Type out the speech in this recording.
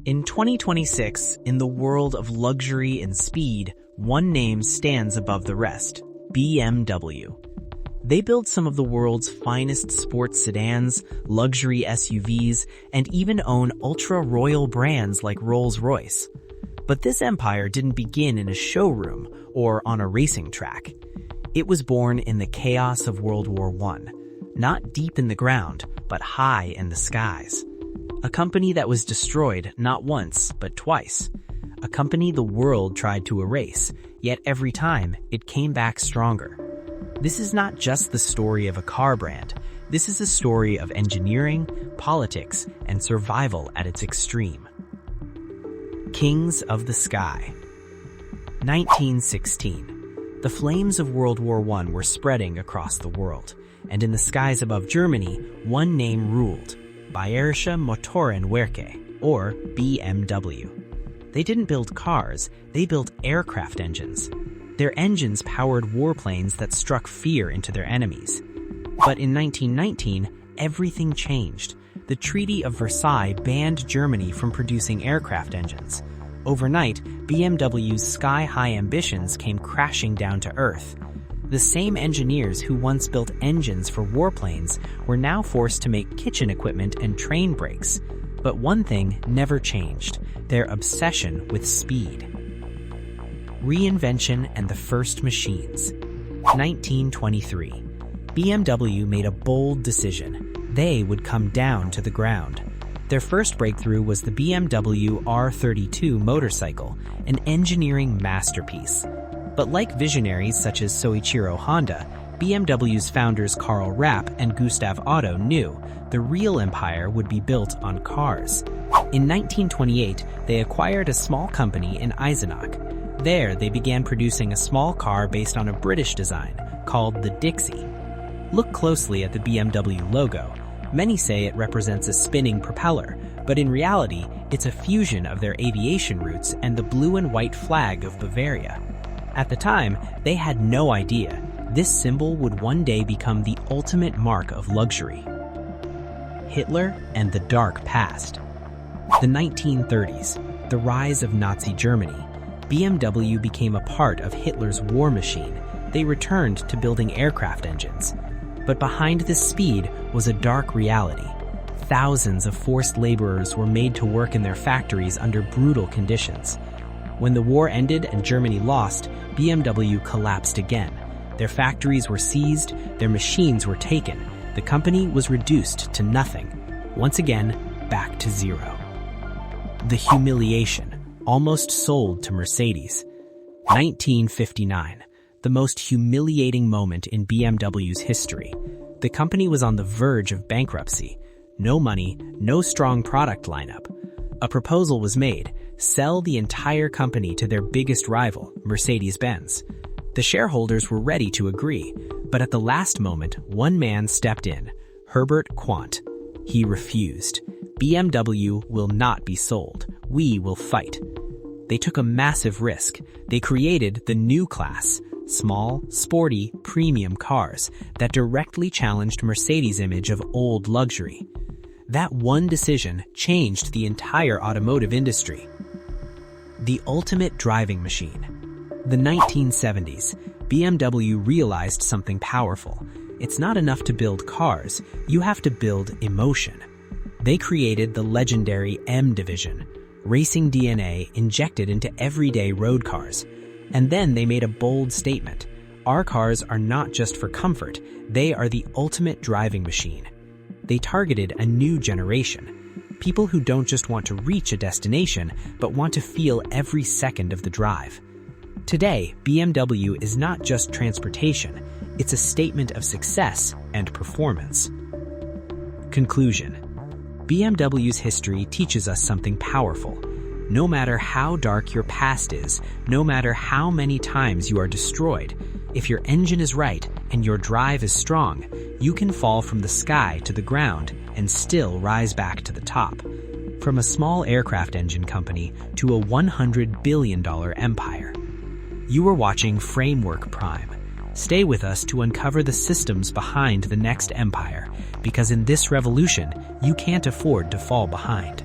In 2026, in the world of luxury and speed, one name stands above the rest: BMW. They build some of the world's finest sports sedans, luxury SUVs, and even own ultra-royal brands like Rolls-Royce. But this empire didn't begin in a showroom or on a racing track. It was born in the chaos of World War I, not deep in the ground, but high in the skies. A company that was destroyed not once, but twice. A company the world tried to erase, yet every time it came back stronger. This is not just the story of a car brand. This is a story of engineering, politics, and survival at its extreme. Kings of the Sky. 1916. The flames of World War I were spreading across the world, and in the skies above Germany, one name ruled: Bayerische Motorenwerke, or BMW. They didn't build cars, they built aircraft engines. Their engines powered warplanes that struck fear into their enemies. But in 1919, everything changed. The Treaty of Versailles banned Germany from producing aircraft engines. Overnight, BMW's sky-high ambitions came crashing down to earth. The same engineers who once built engines for warplanes were now forced to make kitchen equipment and train brakes. But one thing never changed: their obsession with speed. Reinvention and the first machines. 1923. BMW made a bold decision. They would come down to the ground. Their first breakthrough was the BMW R32 motorcycle, an engineering masterpiece. But like visionaries such as Soichiro Honda, BMW's founders Karl Rapp and Gustav Otto knew the real empire would be built on cars. In 1928, they acquired a small company in Eisenach. There, they began producing a small car based on a British design called the Dixie. Look closely at the BMW logo. Many say it represents a spinning propeller, but in reality, it's a fusion of their aviation roots and the blue and white flag of Bavaria. At the time, they had no idea this symbol would one day become the ultimate mark of luxury. Hitler and the dark past. The 1930s, the rise of Nazi Germany. BMW became a part of Hitler's war machine. They returned to building aircraft engines. But behind this speed was a dark reality. Thousands of forced laborers were made to work in their factories under brutal conditions. When the war ended and Germany lost, BMW collapsed again. Their factories were seized, their machines were taken. The company was reduced to nothing. Once again, back to zero. The humiliation, almost sold to Mercedes. 1959, the most humiliating moment in BMW's history. The company was on the verge of bankruptcy. No money, no strong product lineup. A proposal was made: sell the entire company to their biggest rival, Mercedes-Benz. The shareholders were ready to agree, but at the last moment, one man stepped in: Herbert Quandt. He refused. BMW will not be sold. We will fight. They took a massive risk. They created the new class: small, sporty, premium cars that directly challenged Mercedes' image of old luxury. That one decision changed the entire automotive industry. The ultimate driving machine. The 1970s, BMW realized something powerful. It's not enough to build cars, you have to build emotion. They created the legendary M division, racing DNA injected into everyday road cars. And then they made a bold statement: our cars are not just for comfort, they are the ultimate driving machine. They targeted a new generation. People who don't just want to reach a destination, but want to feel every second of the drive. Today, BMW is not just transportation, it's a statement of success and performance. Conclusion. BMW's history teaches us something powerful. No matter how dark your past is, no matter how many times you are destroyed, if your engine is right and your drive is strong, you can fall from the sky to the ground and still rise back to the top. From a small aircraft engine company to a $100 billion empire. You are watching Framework Prime. Stay with us to uncover the systems behind the next empire, because in this revolution, you can't afford to fall behind.